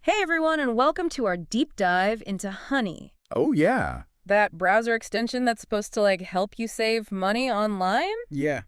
Hey everyone, and welcome to our deep dive into Honey. Oh, yeah. That browser extension that's supposed to help you save money online? Yeah.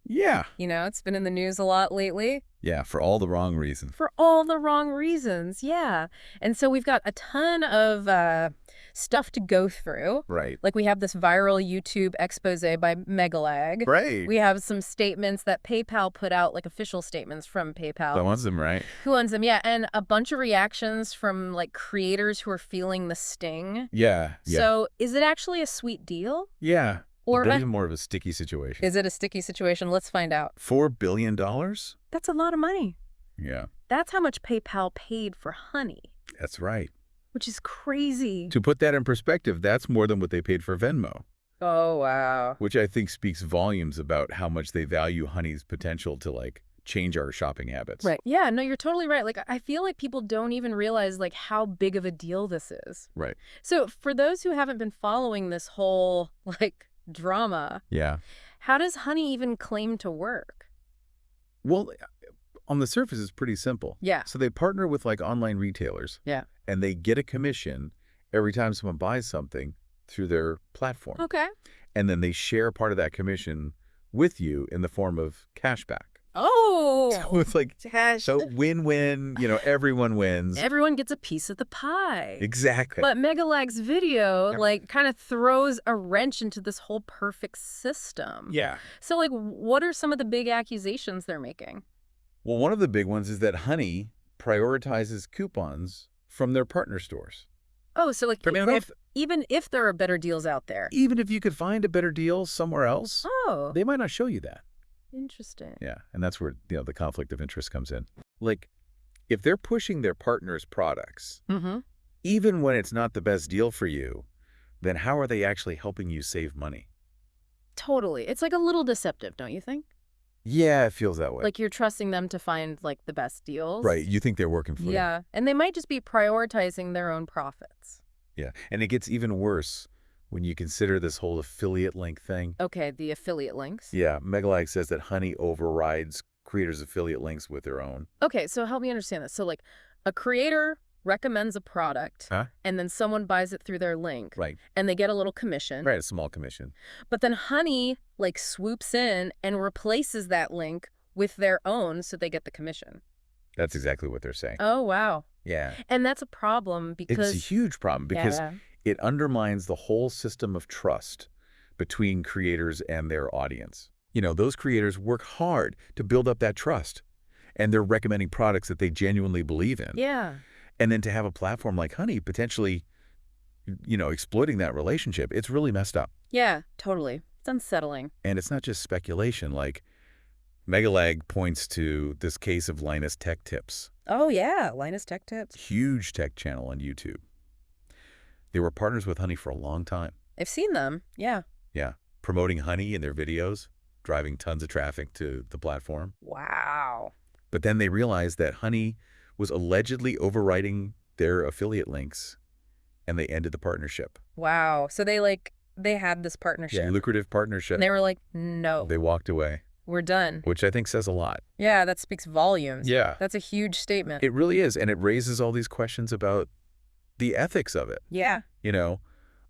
Yeah. It's been in the news a lot lately. Yeah, for all the wrong reasons. For all the wrong reasons, yeah. And so we've got a ton of stuff to go through. Right. Like we have this viral YouTube expose by Megalag. Right. We have some statements that PayPal put out, like official statements from PayPal. That wants them, right? Who owns them? Yeah, and a bunch of reactions from creators who are feeling the sting. Yeah. So is it actually a sweet deal? Yeah. Or But even more of a sticky situation. is it a sticky situation? Let's find out. $4 billion? That's a lot of money. Yeah. That's how much PayPal paid for Honey, That's right. which is crazy. To put that in perspective, that's more than what they paid for Venmo, Oh, wow. which I think speaks volumes about how much they value Honey's potential to, change our shopping habits. Right. Yeah, no, you're totally right. I feel like people don't even realize, how big of a deal this is. Right. So for those who haven't been following this whole, drama, Yeah. how does Honey even claim to work? Well, on the surface, it's pretty simple. Yeah. So they partner with, online retailers. Yeah. And they get a commission every time someone buys something through their platform. Okay. And then they share part of that commission with you in the form of cashback. Oh! So it's so win-win, everyone wins. Everyone gets a piece of the pie. Exactly. But Megalag's video, Yep. kind of throws a wrench into this whole perfect system. Yeah. So, what are some of the big accusations they're making? Well, one of the big ones is that Honey prioritizes coupons from their partner stores. Oh, so, I mean, even if there are better deals out there. even if you could find a better deal somewhere else, Oh, they might not show you that. interesting. Yeah, and that's where, the conflict of interest comes in. If they're pushing their partner's products, Mm-hmm. even when it's not the best deal for you, then how are they actually helping you save money? Totally. It's a little deceptive, don't you think? Yeah, it feels that way. You're trusting them to find, the best deals. Right, you think they're working for you. Yeah. And they might just be prioritizing their own profits. Yeah, and it gets even worse when you consider this whole affiliate link thing. Okay, the affiliate links. Yeah, Megalag says that Honey overrides creators' affiliate links with their own. Okay, so help me understand this. So, a creator recommends a product, Huh? and then someone buys it through their link, Right, and they get a little commission. right, a small commission. But then Honey, swoops in and replaces that link with their own, so they get the commission. That's exactly what they're saying. Oh, wow. Yeah, And that's a problem because... it's a huge problem because Yeah. it undermines the whole system of trust between creators and their audience. Those creators work hard to build up that trust, and they're recommending products that they genuinely believe in. Yeah. And then to have a platform like Honey potentially, exploiting that relationship, it's really messed up. Yeah, totally. It's unsettling. And it's not just speculation. Megalag points to this case of Linus Tech Tips, Oh, yeah. Linus Tech Tips. huge tech channel on YouTube. They were partners with Honey for a long time. I've seen them. Yeah. Yeah, promoting Honey in their videos, driving tons of traffic to the platform. Wow. But then they realized that Honey was allegedly overwriting their affiliate links, and they ended the partnership. Wow. So they had this partnership. Yeah, lucrative partnership. And they were like, no, They walked away, we're done. which I think says a lot. Yeah, that speaks volumes. Yeah. That's a huge statement. It really is, and it raises all these questions about the ethics of it. Yeah.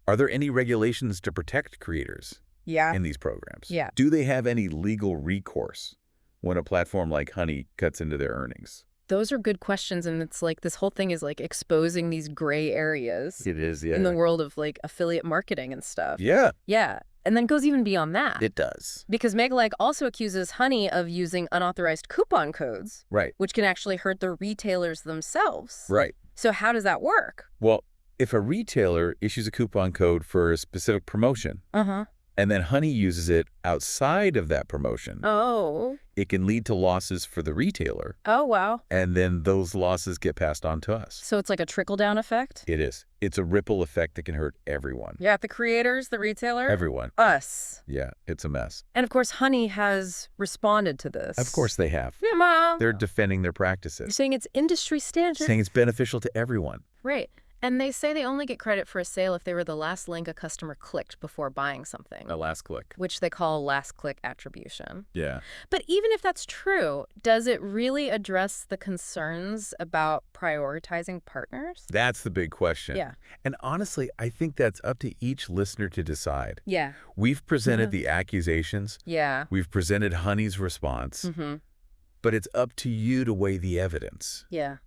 Are there any regulations to protect creators Yeah. in these programs? Yeah. Do they have any legal recourse when a platform like Honey cuts into their earnings? Those are good questions. And it's this whole thing is exposing these gray areas It is, yeah. in the world of affiliate marketing and stuff. Yeah, Yeah. And then goes even beyond that. it does. Because Megalag also accuses Honey of using unauthorized coupon codes, Right, which can actually hurt the retailers themselves. right. So how does that work? Well, if a retailer issues a coupon code for a specific promotion, Uh-huh. and then Honey uses it outside of that promotion, Oh. it can lead to losses for the retailer, Oh, wow. and then those losses get passed on to us. So it's a trickle-down effect? It is. It's a ripple effect that can hurt everyone. Yeah, the creators, the retailer? Everyone. Us. Yeah, it's a mess. And of course, Honey has responded to this. Of course they have. Yeah, Mom. They're defending their You're practices, saying it's industry standard? saying it's beneficial to everyone. Right. And they say they only get credit for a sale if they were the last link a customer clicked before buying something, A last click. which they call last click attribution. Yeah. But even if that's true, does it really address the concerns about prioritizing partners? That's the big question. Yeah. And honestly, I think that's up to each listener to decide. Yeah. We've presented the accusations. Yeah. We've presented Honey's response. Mm-hmm. But it's up to you to weigh the evidence. Yeah.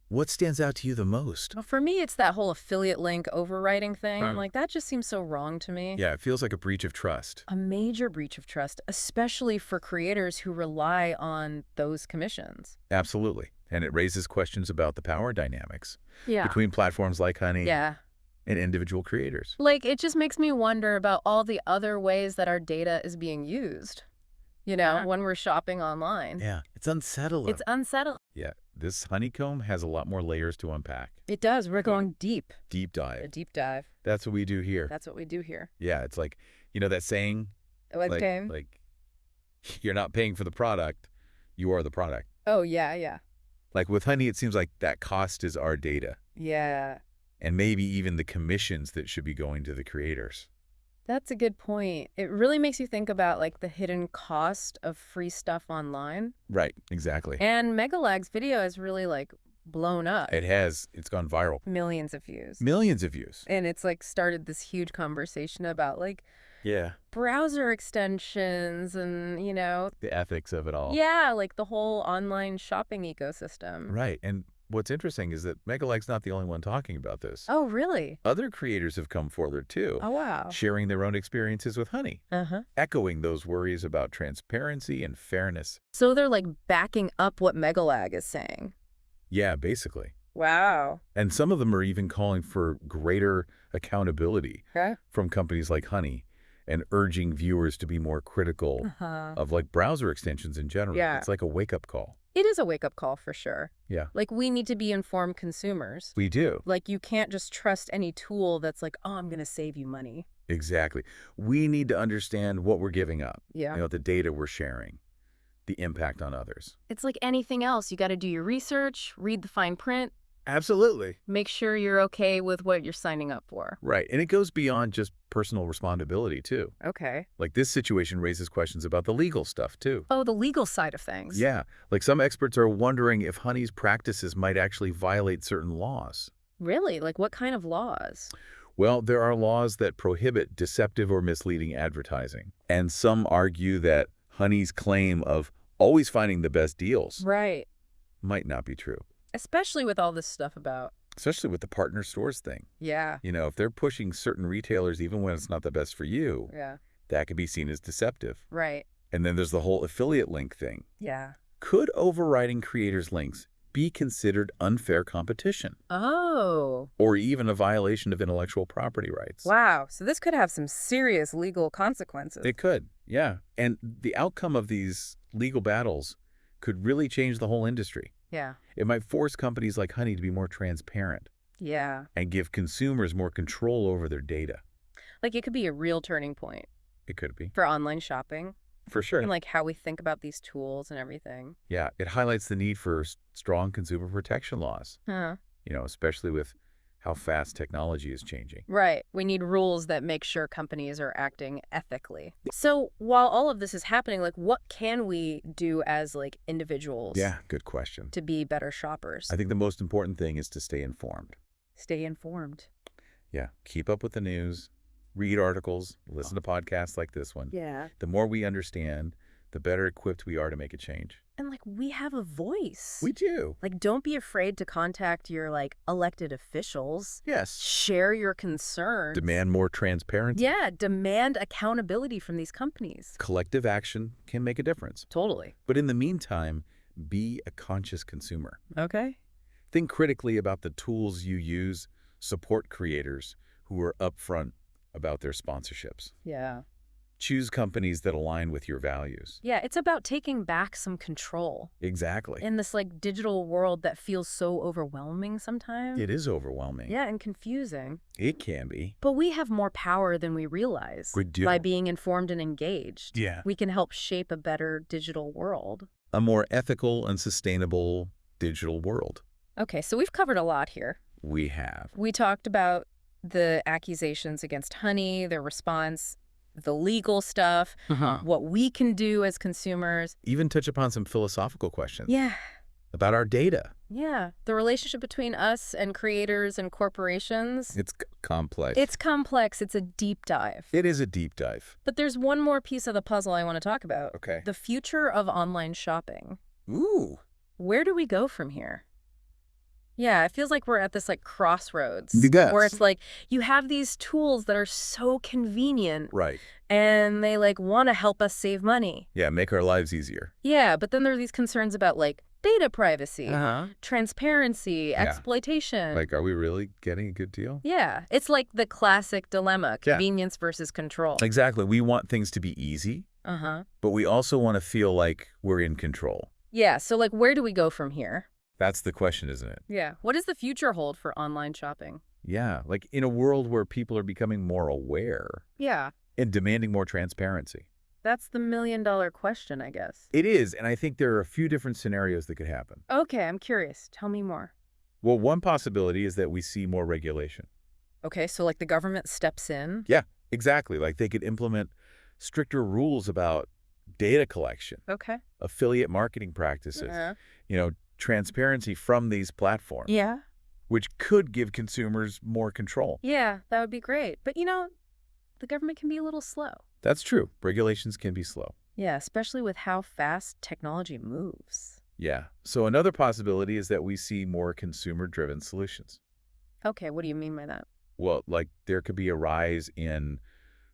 What stands out to you the most? Well, for me, it's that whole affiliate link overriding thing. Right. Like, that just seems so wrong to me. Yeah, it feels like a breach of trust. A major breach of trust, especially for creators who rely on those commissions. Absolutely. And it raises questions about the power dynamics Yeah. between platforms like Honey Yeah. and individual creators. Like, it just makes me wonder about all the other ways that our data is being used, when we're shopping online. Yeah, it's unsettling. It's unsettling. Yeah, this honeycomb has a lot more layers to unpack. It does. We're going deep. Deep A dive. deep dive. That's what we do here. That's what we do here. Yeah, it's like, that saying, Okay. like you're not paying for the product, you are the product. Oh, yeah, yeah. Like with Honey, it seems like that cost is our data, Yeah. and maybe even the commissions that should be going to the creators. That's a good point. It really makes you think about, like, the hidden cost of free stuff online. Right, exactly. And Megalag's video has really, like, blown up. It's gone viral. Millions of views. Millions of views. And it's, like, started this huge conversation about, like, Yeah. browser extensions and, The ethics of it all. yeah, like the whole online shopping ecosystem. Right, and what's interesting is that Megalag's not the only one talking about this. Oh, really? Other creators have come forward too, Oh, wow. sharing their own experiences with Honey, Uh-huh. echoing those worries about transparency and fairness. So they're, like, backing up what Megalag is saying. Yeah, basically. Wow. And some of them are even calling for greater accountability Okay. from companies like Honey and urging viewers to be more critical Uh-huh. of like browser extensions in general. Yeah. It's like a wake-up call. It is a wake-up call for sure. Yeah. Like, we need to be informed consumers. We do. Like, you can't just trust any tool that's like, oh, I'm going to save you money. Exactly. We need to understand what we're giving up, Yeah. the data we're sharing, the impact on others. It's like anything else. You got to do your research, read the fine print, Absolutely. make sure you're okay with what you're signing up for. Right. And it goes beyond just personal responsibility, too. Okay. Like this situation raises questions about the legal stuff, too. Oh, the legal side of things. Yeah. Like some experts are wondering if Honey's practices might actually violate certain laws. Really? Like, what kind of laws? Well, there are laws that prohibit deceptive or misleading advertising. And some argue that Honey's claim of always finding the best deals Right. might not be true, Especially with all this stuff about, especially with the partner stores thing. yeah, If they're pushing certain retailers, even when it's not the best for you, yeah, that could be seen as deceptive. right, And then there's the whole affiliate link thing. yeah. Could overriding creators' links be considered unfair competition Oh, or even a violation of intellectual property rights? wow. So this could have some serious legal consequences. It could, yeah. And the outcome of these legal battles could really change the whole industry. Yeah, It might force companies like Honey to be more transparent yeah. and give consumers more control over their data. Like, it could be a real turning point It could be. for online shopping For sure. and, like, how we think about these tools and everything. Yeah, it highlights the need for strong consumer protection laws, Huh. especially with how fast technology is changing. Right. We need rules that make sure companies are acting ethically. So while all of this is happening, like, what can we do as, like, individuals Yeah, good question. to be better shoppers? I think the most important thing is to stay informed. Stay informed. Yeah, keep up with the news, read articles, listen to podcasts like this one. Yeah. The more we understand, the better equipped we are to make a change. And, like, we have a voice. We do. Like, don't be afraid to contact your, like, elected officials. Yes. Share your concerns. Demand more transparency. Yeah, demand accountability from these companies. Collective action can make a difference. Totally. But in the meantime, be a conscious consumer. Okay. Think critically about the tools you use, support creators who are upfront about their sponsorships. Yeah. Choose companies that align with your values. Yeah, it's about taking back some control Exactly. in this, like, digital world that feels so overwhelming sometimes. It is overwhelming. Yeah, and confusing. It can be. But we have more power than we realize. We do. By being informed and engaged. Yeah. We can help shape a better digital world. A more ethical and sustainable digital world. Okay, so we've covered a lot here. We have. We talked about the accusations against Honey, their response, the legal stuff, what we can do as consumers. Even touch upon some philosophical questions Yeah. about our data. Yeah. The relationship between us and creators and corporations. It's complex. It's complex. It's a deep dive. It is a deep dive. But there's one more piece of the puzzle I want to talk about. Okay. The future of online shopping. Ooh. Where do we go from here? Yeah, it feels like we're at this like crossroads. Yes. Where it's like you have these tools that are so convenient Right. and they like want to help us save money. Yeah, make our lives easier. Yeah, but then there are these concerns about like data privacy, transparency, Yeah. exploitation. Like, are we really getting a good deal? Yeah, it's like the classic dilemma, Yeah. convenience versus control. Exactly. We want things to be easy, but we also want to feel like we're in control. Yeah, so like where do we go from here? That's the question, isn't it? Yeah. What does the future hold for online shopping? Yeah, like in a world where people are becoming more aware Yeah, and demanding more transparency. that's the million-dollar question, I guess. It is, and I think there are a few different scenarios that could happen. Okay, I'm curious. Tell me more. Well, one possibility is that we see more regulation. Okay, so like the government steps in? Yeah, exactly. Like they could implement stricter rules about data collection, Okay. affiliate marketing practices, transparency from these platforms, Yeah. which could give consumers more control. Yeah, that would be great. But the government can be a little slow. That's true. Regulations can be slow. Yeah, especially with how fast technology moves. Yeah. So another possibility is that we see more consumer-driven solutions. Okay, what do you mean by that? Well, like there could be a rise in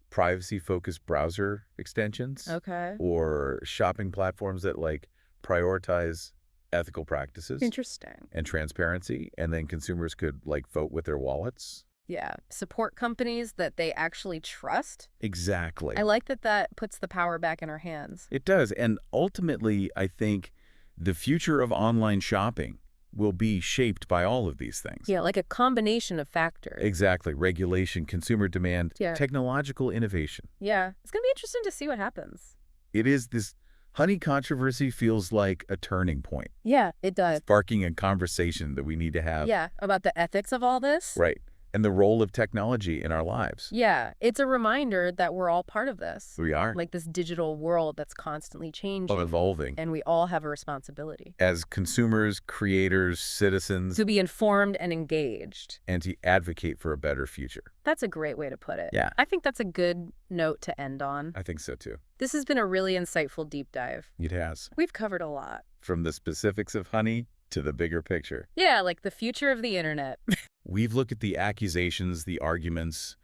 privacy-focused browser extensions Okay. or shopping platforms that like prioritize ethical practices Interesting. and transparency, and then consumers could like vote with their wallets. Yeah, support companies that they actually trust. Exactly. I like that puts the power back in our hands. It does. And ultimately, I think the future of online shopping will be shaped by all of these things. Yeah, like a combination of factors. Exactly. Regulation, consumer demand, Yeah. technological innovation. Yeah, it's going to be interesting to see what happens. It is this Honey controversy feels like a turning point, Yeah, it does. sparking a conversation that we need to have. Yeah, about the ethics of all this. Right. And the role of technology in our lives. Yeah, it's a reminder that we're all part of this. We are. Like this digital world that's constantly changing. Evolving. And we all have a responsibility As consumers, creators, citizens, to be informed and engaged. and to advocate for a better future. That's a great way to put it. Yeah. I think that's a good note to end on. I think so too. This has been a really insightful deep dive. It has. We've covered a lot. From the specifics of Honey to the bigger picture. Yeah, like the future of the internet. We've looked at the accusations, the arguments,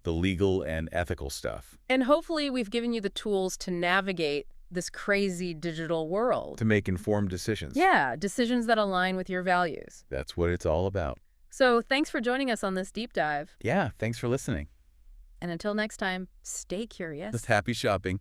the legal and ethical stuff. And hopefully we've given you the tools to navigate this crazy digital world. To make informed decisions. Yeah, decisions that align with your values. That's what it's all about. So thanks for joining us on this deep dive. Yeah, thanks for listening. And until next time, stay curious. Happy shopping.